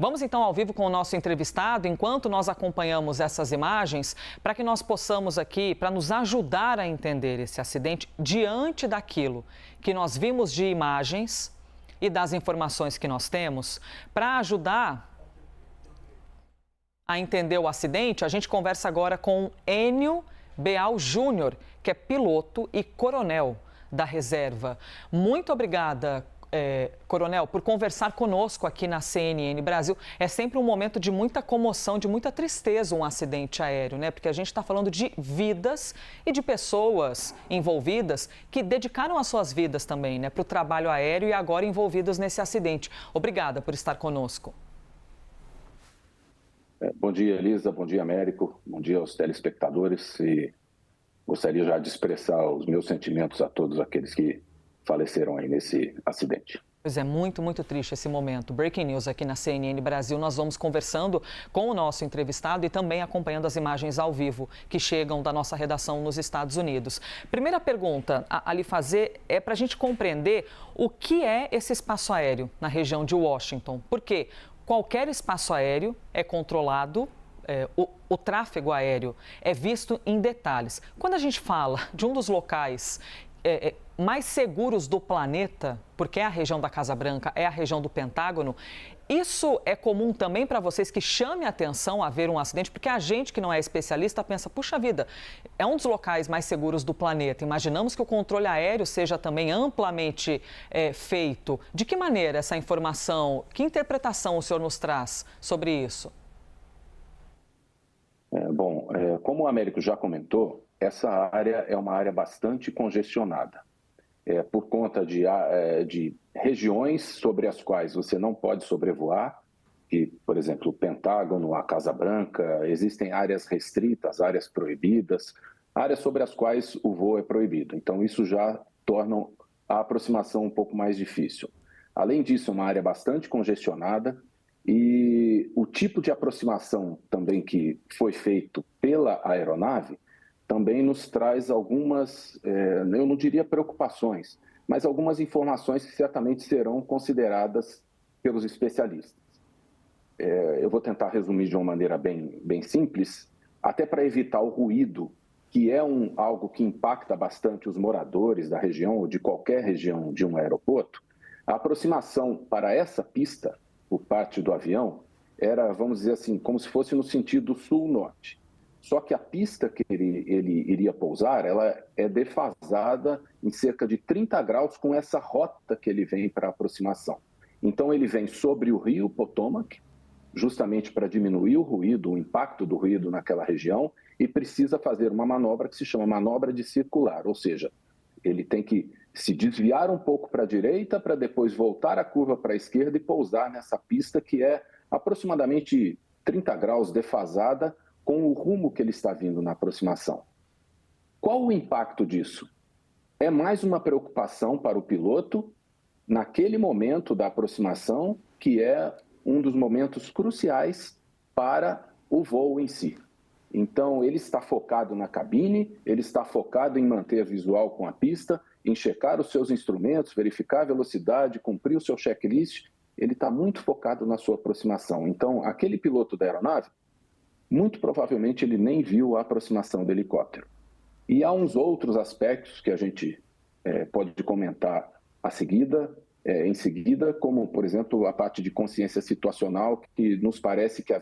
Vamos então ao vivo com o nosso entrevistado, enquanto nós acompanhamos essas imagens, para que nós possamos aqui, para nos ajudar a entender esse acidente diante daquilo que nós vimos de imagens e das informações que nós temos, para ajudar a entender o acidente, a gente conversa agora com Enio Beal Júnior, que é piloto e coronel da reserva. Muito obrigada, Coronel, por conversar conosco aqui na CNN Brasil. É sempre um momento de muita comoção, de muita tristeza um acidente aéreo, né? Porque a gente está falando de vidas e de pessoas envolvidas que dedicaram as suas vidas também, né, para o trabalho aéreo e agora envolvidas nesse acidente. Obrigada por estar conosco. Bom dia, Elisa. Bom dia, Américo. Bom dia aos telespectadores. E gostaria já de expressar os meus sentimentos a todos aqueles que faleceram aí nesse acidente. Pois é, muito triste esse momento. Breaking news aqui na CNN Brasil. Nós vamos conversando com o nosso entrevistado e também acompanhando as imagens ao vivo que chegam da nossa redação nos Estados Unidos. Primeira pergunta a lhe fazer é para a gente compreender o que é esse espaço aéreo na região de Washington. Porque qualquer espaço aéreo é controlado. O tráfego aéreo é visto em detalhes. Quando a gente fala de um dos locais mais seguros do planeta, porque é a região da Casa Branca, é a região do Pentágono, isso é comum também para vocês que chame a atenção a ver um acidente? Porque a gente que não é especialista pensa, puxa vida, é um dos locais mais seguros do planeta. Imaginamos que o controle aéreo seja também amplamente feito. De que maneira essa informação, que interpretação o senhor nos traz sobre isso? Como o Américo já comentou, essa área é uma área bastante congestionada, por conta de regiões sobre as quais você não pode sobrevoar, que, por exemplo, o Pentágono, a Casa Branca, existem áreas restritas, áreas proibidas, áreas sobre as quais o voo é proibido. Então, isso já torna a aproximação um pouco mais difícil. Além disso, é uma área bastante congestionada e o tipo de aproximação também que foi feito pela aeronave também nos traz algumas, eu não diria preocupações, mas algumas informações que certamente serão consideradas pelos especialistas. Eu vou tentar resumir de uma maneira bem simples, até para evitar o ruído, que é algo que impacta bastante os moradores da região ou de qualquer região de um aeroporto. A aproximação para essa pista, por parte do avião, era, vamos dizer assim, como se fosse no sentido sul-norte. Só que a pista que ele iria pousar, ela é defasada em cerca de 30 graus com essa rota que ele vem para aproximação. Então, ele vem sobre o rio Potomac, justamente para diminuir o ruído, o impacto do ruído naquela região, e precisa fazer uma manobra que se chama manobra de circular, ou seja, ele tem que se desviar um pouco para a direita para depois voltar a curva para a esquerda e pousar nessa pista que é aproximadamente 30 graus defasada com o rumo que ele está vindo na aproximação. Qual o impacto disso? É mais uma preocupação para o piloto naquele momento da aproximação, que é um dos momentos cruciais para o voo em si. Então, ele está focado na cabine, ele está focado em manter visual com a pista, em checar os seus instrumentos, verificar a velocidade, cumprir o seu checklist. Ele está muito focado na sua aproximação. Então, aquele piloto da aeronave, muito provavelmente ele nem viu a aproximação do helicóptero. E há uns outros aspectos que a gente pode comentar em seguida, como, por exemplo, a parte de consciência situacional, que nos parece que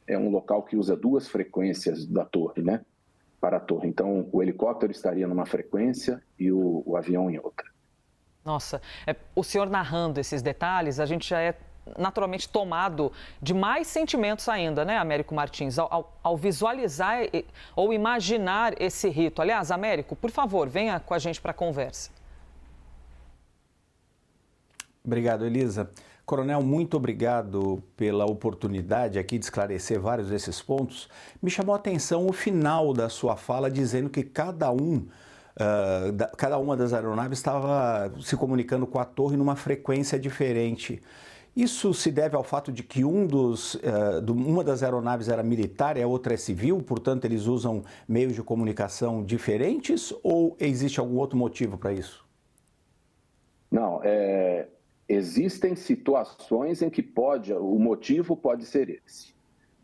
é um local que usa duas frequências da torre, né, para a torre. Então, o helicóptero estaria numa frequência e o avião em outra. Nossa, o senhor narrando esses detalhes, a gente já é naturalmente tomado de mais sentimentos ainda, né, Américo Martins, ao visualizar ou imaginar esse rito. Aliás, Américo, por favor, venha com a gente para a conversa. Obrigado, Elisa. Coronel, muito obrigado pela oportunidade aqui de esclarecer vários desses pontos. Me chamou a atenção o final da sua fala, dizendo que cada uma das aeronaves estava se comunicando com a torre numa frequência diferente. Isso se deve ao fato de que uma das aeronaves era militar e a outra é civil, portanto eles usam meios de comunicação diferentes, ou existe algum outro motivo para isso? Não, existem situações em que o motivo pode ser esse.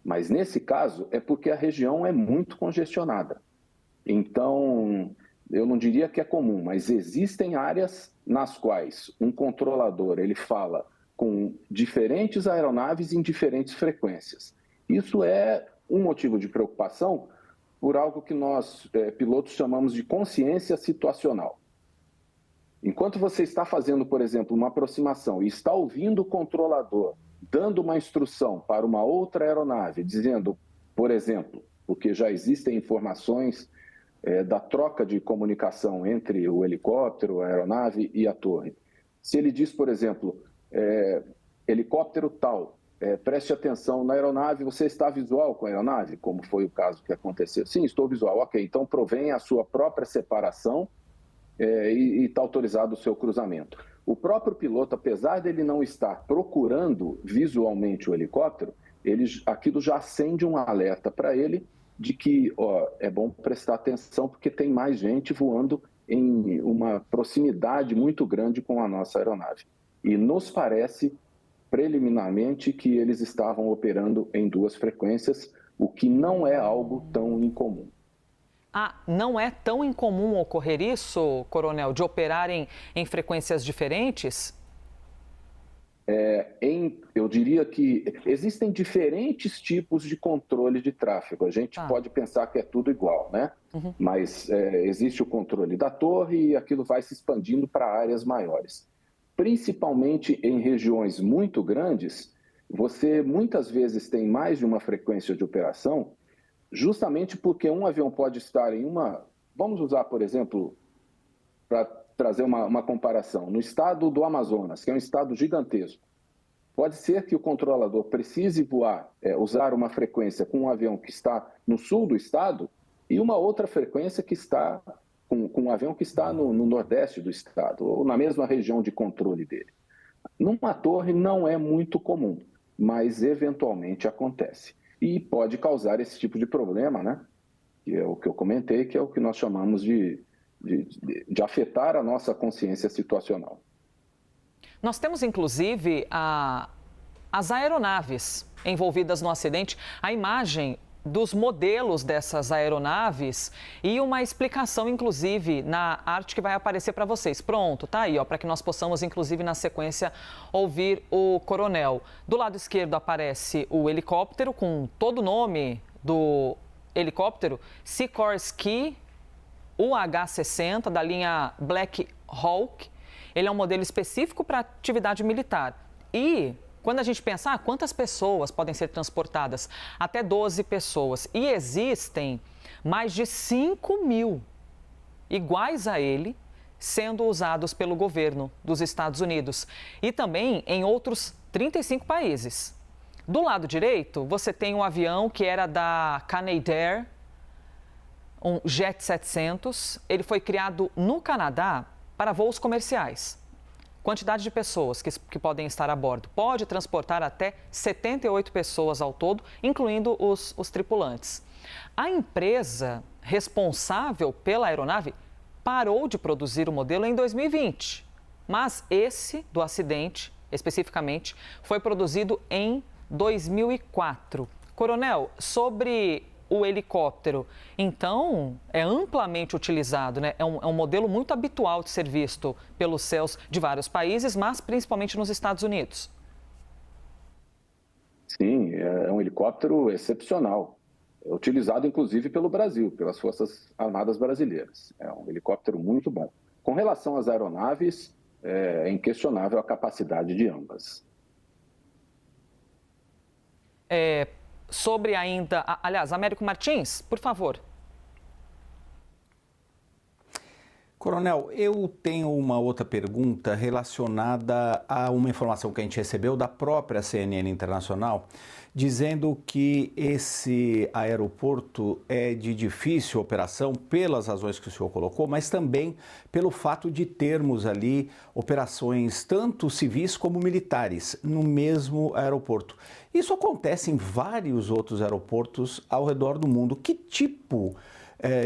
Mas nesse caso é porque a região é muito congestionada. Então, eu não diria que é comum, mas existem áreas nas quais um controlador ele fala com diferentes aeronaves em diferentes frequências. Isso é um motivo de preocupação por algo que nós, pilotos, chamamos de consciência situacional. Enquanto você está fazendo, por exemplo, uma aproximação e está ouvindo o controlador dando uma instrução para uma outra aeronave, dizendo, por exemplo, porque já existem informações da troca de comunicação entre o helicóptero, a aeronave e a torre. Se ele diz, por exemplo, helicóptero tal, preste atenção na aeronave, você está visual com a aeronave, como foi o caso que aconteceu? Sim, estou visual. Ok, então provém a sua própria separação e está autorizado o seu cruzamento. O próprio piloto, apesar dele não estar procurando visualmente o helicóptero, aquilo já acende um alerta para ele de que é bom prestar atenção porque tem mais gente voando em uma proximidade muito grande com a nossa aeronave. E nos parece, preliminarmente, que eles estavam operando em 2 frequências, o que não é algo tão incomum. Não é tão incomum ocorrer isso, coronel, de operarem em frequências diferentes? Eu diria que existem diferentes tipos de controle de tráfego. A gente pode pensar que é tudo igual, né? Uhum. Mas existe o controle da torre e aquilo vai se expandindo para áreas maiores. Principalmente em regiões muito grandes, você muitas vezes tem mais de uma frequência de operação, justamente porque um avião pode estar em uma... Vamos usar, por exemplo, para trazer uma comparação. No estado do Amazonas, que é um estado gigantesco, pode ser que o controlador precise usar uma frequência com um avião que está no sul do estado e uma outra frequência que está com um avião que está no nordeste do estado, ou na mesma região de controle dele. Numa torre não é muito comum, mas eventualmente acontece. E pode causar esse tipo de problema, né? Que é o que eu comentei, que é o que nós chamamos de afetar a nossa consciência situacional. Nós temos, inclusive, as aeronaves envolvidas no acidente, a imagem dos modelos dessas aeronaves e uma explicação, inclusive, na arte que vai aparecer para vocês. Pronto, tá aí, para que nós possamos, inclusive, na sequência, ouvir o coronel. Do lado esquerdo aparece o helicóptero com todo o nome do helicóptero, Sikorsky UH-60, da linha Black Hawk. Ele é um modelo específico para atividade militar. E quando a gente pensa, quantas pessoas podem ser transportadas? Até 12 pessoas. E existem mais de 5.000 iguais a ele sendo usados pelo governo dos Estados Unidos e também em outros 35 países. Do lado direito, você tem um avião que era da Canadair, um Jet 700. Ele foi criado no Canadá para voos comerciais. Quantidade de pessoas que podem estar a bordo pode transportar até 78 pessoas ao todo, incluindo os tripulantes. A empresa responsável pela aeronave parou de produzir o modelo em 2020, mas esse do acidente, especificamente, foi produzido em 2004. Coronel, sobre o helicóptero, então, é amplamente utilizado, né? É um modelo muito habitual de ser visto pelos céus de vários países, mas principalmente nos Estados Unidos. Sim, é um helicóptero excepcional, utilizado inclusive pelo Brasil, pelas Forças Armadas Brasileiras. É um helicóptero muito bom. Com relação às aeronaves, é inquestionável a capacidade de ambas. Sobre ainda... Aliás, Américo Martins, por favor. Coronel, eu tenho uma outra pergunta relacionada a uma informação que a gente recebeu da própria CNN Internacional, dizendo que esse aeroporto é de difícil operação pelas razões que o senhor colocou, mas também pelo fato de termos ali operações tanto civis como militares no mesmo aeroporto. Isso acontece em vários outros aeroportos ao redor do mundo. Que tipo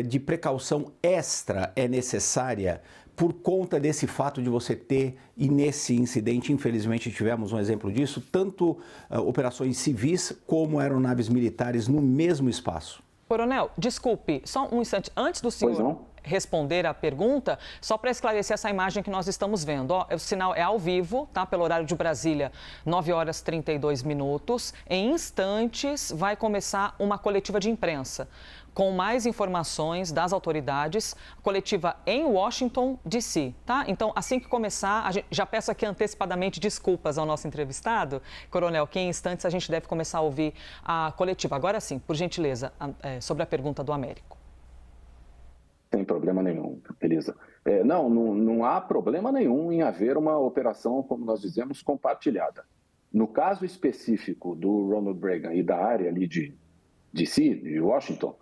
de precaução extra é necessária por conta desse fato de você ter, e nesse incidente, infelizmente, tivemos um exemplo disso, tanto operações civis como aeronaves militares no mesmo espaço. Coronel, desculpe, só um instante. Antes do senhor responder a pergunta, só para esclarecer essa imagem que nós estamos vendo. Ó, o sinal é ao vivo, tá? Pelo horário de Brasília, 9 horas e 32 minutos. Em instantes, vai começar uma coletiva de imprensa com mais informações das autoridades, coletiva em Washington, D.C., tá? Então, assim que começar, já peço aqui antecipadamente desculpas ao nosso entrevistado, Coronel, que em instantes a gente deve começar a ouvir a coletiva. Agora sim, por gentileza, sobre a pergunta do Américo. Sem problema nenhum, Elisa. Não há problema nenhum em haver uma operação, como nós dizemos, compartilhada. No caso específico do Ronald Reagan e da área ali de D.C., de Washington,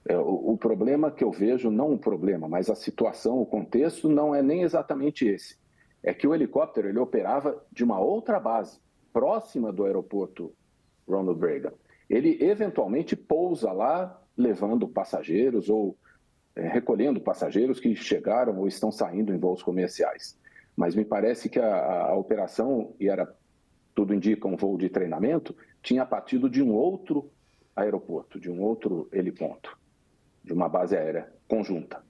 o problema que eu vejo, não o problema, mas a situação, o contexto, não é nem exatamente esse. É que o helicóptero ele operava de uma outra base, próxima do aeroporto Ronald Reagan. Ele eventualmente pousa lá, levando passageiros ou recolhendo passageiros que chegaram ou estão saindo em voos comerciais. Mas me parece que a operação, e era, tudo indica, um voo de treinamento, tinha partido de um outro aeroporto, de um outro heliponto, de uma base aérea conjunta.